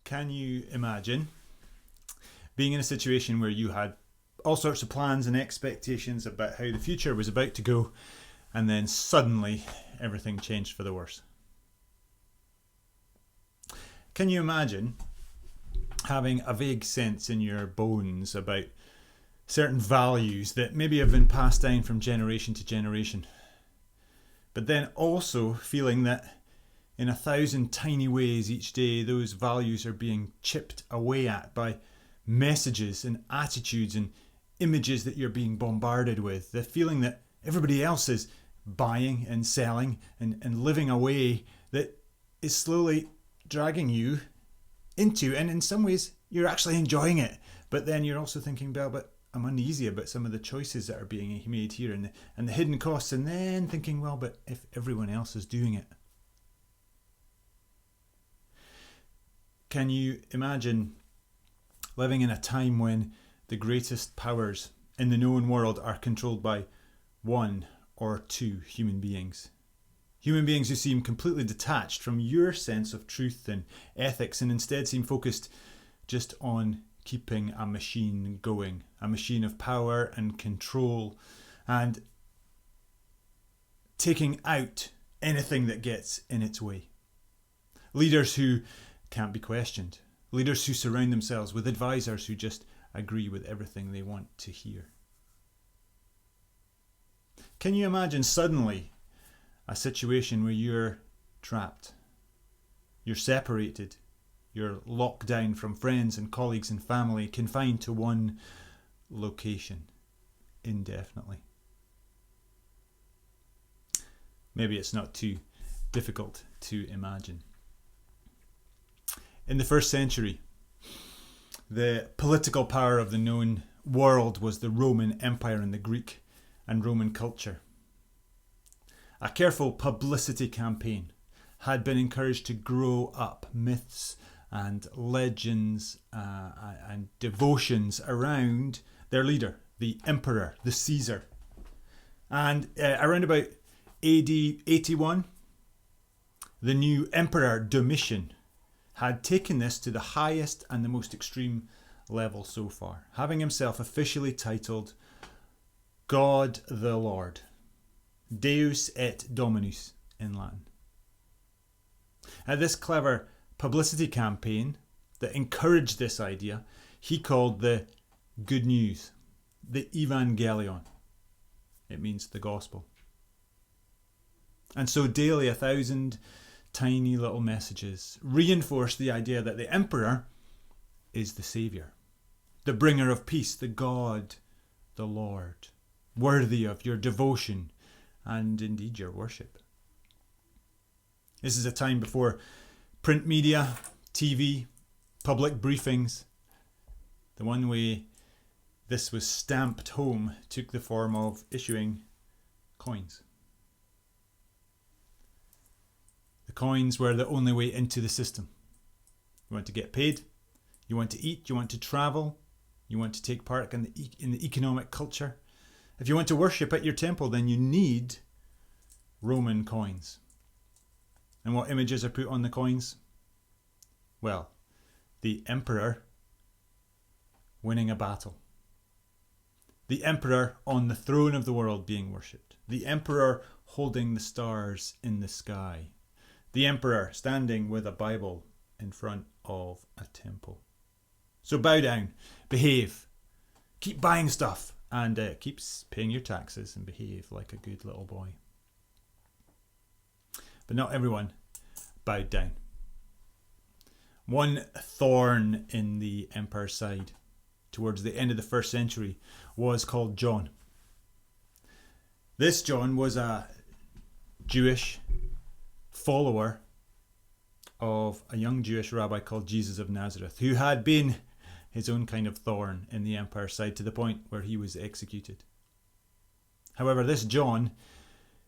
Can you imagine being in a situation where you had all sorts of plans and expectations about how the future was about to go, and then suddenly everything changed for the worse? Can you imagine having a vague sense in your bones about certain values that maybe have been passed down from generation to generation, but then also feeling that in 1,000 tiny ways each day those values are being chipped away at by messages and attitudes and images that you're being bombarded with? The feeling that everybody else is buying and selling and living a way that is slowly dragging you into, and in some ways you're actually enjoying it, but then you're also thinking, well, but I'm uneasy about some of the choices that are being made here and the hidden costs, and then thinking, well, but if everyone else is doing it. Can you imagine living in a time when the greatest powers in the known world are controlled by one or two human beings? Human beings who seem completely detached from your sense of truth and ethics, and instead seem focused just on keeping a machine going, a machine of power and control, and taking out anything that gets in its way. Leaders who can't be questioned. Leaders who surround themselves with advisors who just agree with everything they want to hear. Can you imagine suddenly a situation where you're trapped, you're separated, you're locked down from friends and colleagues and family, confined to one location indefinitely? Maybe it's not too difficult to imagine. In the first century, the political power of the known world was the Roman Empire and the Greek and Roman culture. A careful publicity campaign had been encouraged to grow up myths and legends and devotions around their leader, the emperor, the Caesar. And around about AD 81, the new emperor Domitian had taken this to the highest and the most extreme level so far, having himself officially titled God the Lord, Deus et Dominus in Latin. This clever publicity campaign that encouraged this idea, he called the good news, the Evangelion. It means the gospel. And so daily 1,000 tiny little messages reinforce the idea that the emperor is the saviour, the bringer of peace, the God, the Lord, worthy of your devotion and indeed your worship. This is a time before print media, TV, public briefings. The one way this was stamped home took the form of issuing coins. The coins were the only way into the system. You want to get paid, you want to eat, you want to travel, you want to take part in the economic culture. If you want to worship at your temple, then you need Roman coins. And what images are put on the coins? Well, the emperor winning a battle. The emperor on the throne of the world being worshipped. The emperor holding the stars in the sky. The emperor standing with a Bible in front of a temple. So bow down, behave, keep buying stuff, and keep paying your taxes and behave like a good little boy. But not everyone bowed down. One thorn in the emperor's side towards the end of the first century was called John. This John was a Jewish follower of a young Jewish rabbi called Jesus of Nazareth, who had been his own kind of thorn in the empire's side to the point where he was executed. However, this John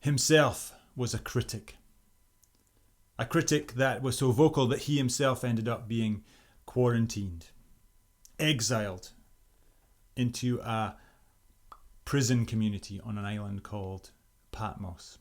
himself was a critic that was so vocal that he himself ended up being quarantined, exiled into a prison community on an island called Patmos.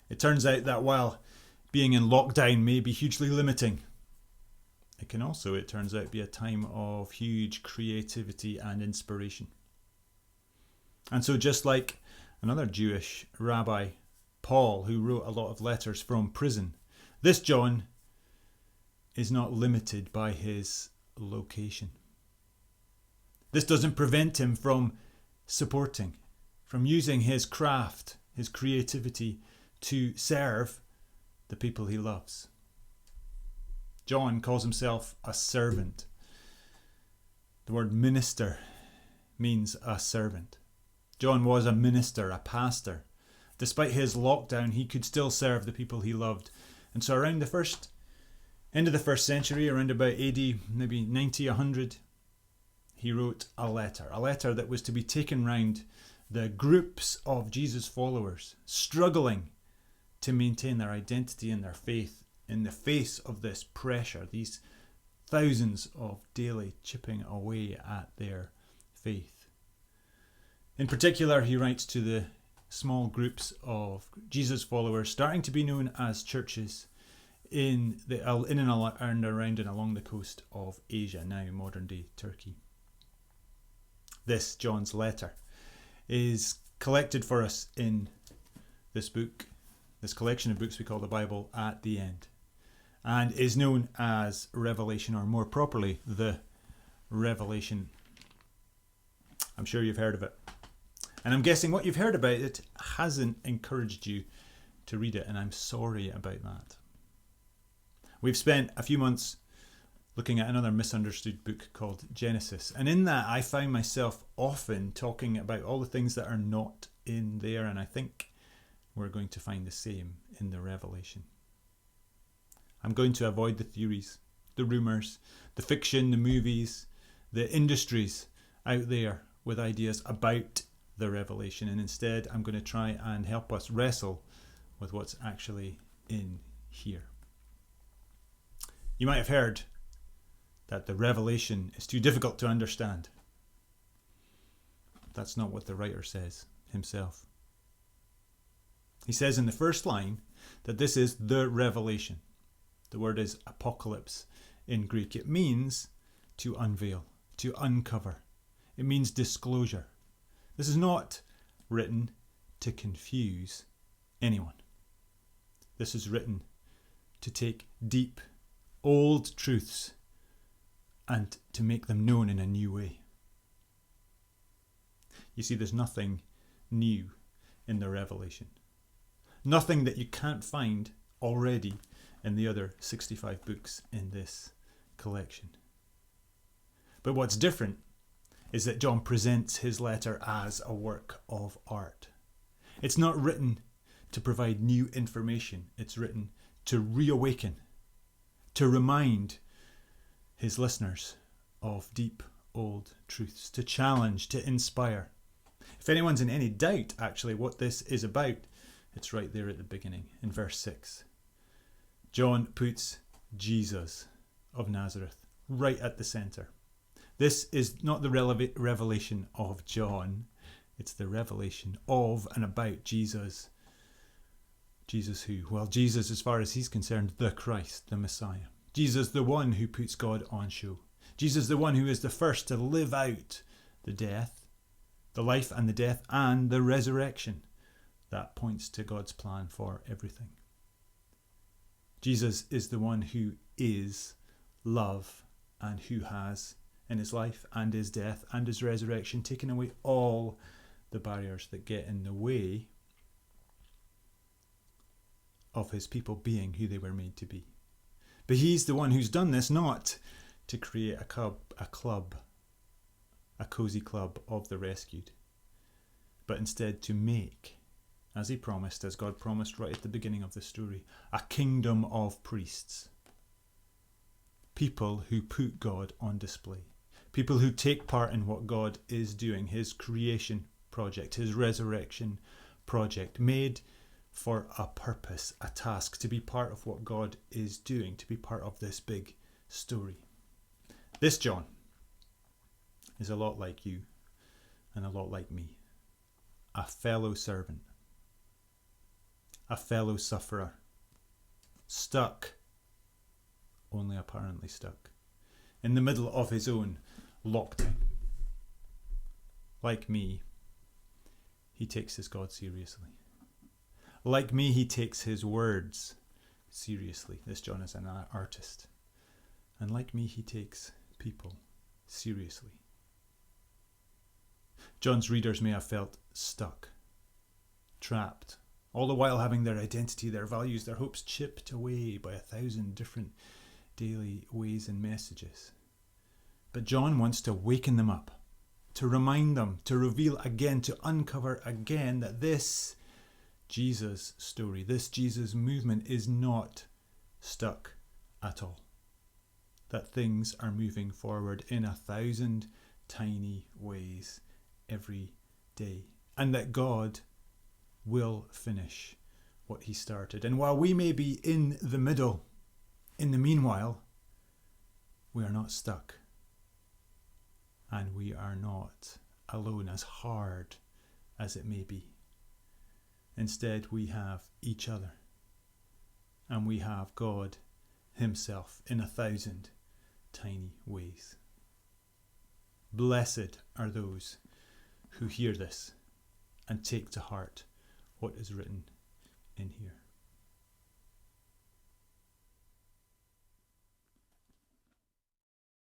It turns out that while being in lockdown may be hugely limiting. It can also, it turns out, be a time of huge creativity and inspiration. And so just like another Jewish rabbi, Paul, who wrote a lot of letters from prison, this John is not limited by his location. This doesn't prevent him from supporting, from using his craft, his creativity to serve the people he loves. John calls himself a servant. The word minister means a servant. John was a minister, a pastor. Despite his lockdown, he could still serve the people he loved. And so around the end of the first century, around about AD maybe 90, 100, he wrote a letter that was to be taken round the groups of Jesus followers struggling to maintain their identity and their faith in the face of this pressure, these thousands of daily chipping away at their faith. In particular, he writes to the small groups of Jesus followers starting to be known as churches in and around and along the coast of Asia, now modern day Turkey. This, John's letter, is collected for us in this book, this collection of books we call the Bible at the end, and is known as Revelation, or more properly, the Revelation. I'm sure you've heard of it. And I'm guessing what you've heard about it hasn't encouraged you to read it, and I'm sorry about that. We've spent a few months looking at another misunderstood book called Genesis, and in that I found myself often talking about all the things that are not in there, and I think we're going to find the same in the Revelation. I'm going to avoid the theories, the rumours, the fiction, the movies, the industries out there with ideas about the Revelation, and instead I'm going to try and help us wrestle with what's actually in here. You might have heard that the Revelation is too difficult to understand. That's not what the writer says himself. He says in the first line that this is the Revelation. The word is apocalypse in Greek. It means to unveil, to uncover. It means disclosure. This is not written to confuse anyone. This is written to take deep, old truths and to make them known in a new way. You see, there's nothing new in the Revelation. Nothing that you can't find already in the other 65 books in this collection. But what's different is that John presents his letter as a work of art. It's not written to provide new information. It's written to reawaken, to remind his listeners of deep old truths, to challenge, to inspire. If anyone's in any doubt actually what this is about, it's right there at the beginning in verse 6. John puts Jesus of Nazareth right at the centre. This is not the revelation of John, it's the revelation of and about Jesus. Jesus who? Well, Jesus, as far as he's concerned, the Christ, the Messiah. Jesus, the one who puts God on show. Jesus, the one who is the first to live out the death, the life and the death and the resurrection that points to God's plan for everything. Jesus is the one who is love and who has, in his life and his death and his resurrection, taken away all the barriers that get in the way of his people being who they were made to be. But he's the one who's done this not to create a cozy club of the rescued, but instead to make, as he promised, as God promised right at the beginning of the story, a kingdom of priests. People who put God on display. People who take part in what God is doing, his creation project, his resurrection project, made for a purpose, a task, to be part of what God is doing, to be part of this big story. This John is a lot like you and a lot like me. A fellow servant, a fellow sufferer, stuck, only apparently stuck, in the middle of his own lockdown. Like me, he takes his God seriously. Like me, he takes his words seriously. This John is an artist. And like me, he takes people seriously. John's readers may have felt stuck, trapped, all the while having their identity, their values, their hopes chipped away by 1,000 different daily ways and messages. But John wants to waken them up, to remind them, to reveal again, to uncover again that this Jesus story, this Jesus movement is not stuck at all. That things are moving forward in 1,000 tiny ways every day. And that God will finish what he started. And while we may be in the middle, in the meanwhile, we are not stuck. And we are not alone, as hard as it may be. Instead, we have each other. And we have God himself in 1,000 tiny ways. Blessed are those who hear this and take to heart what is written in here.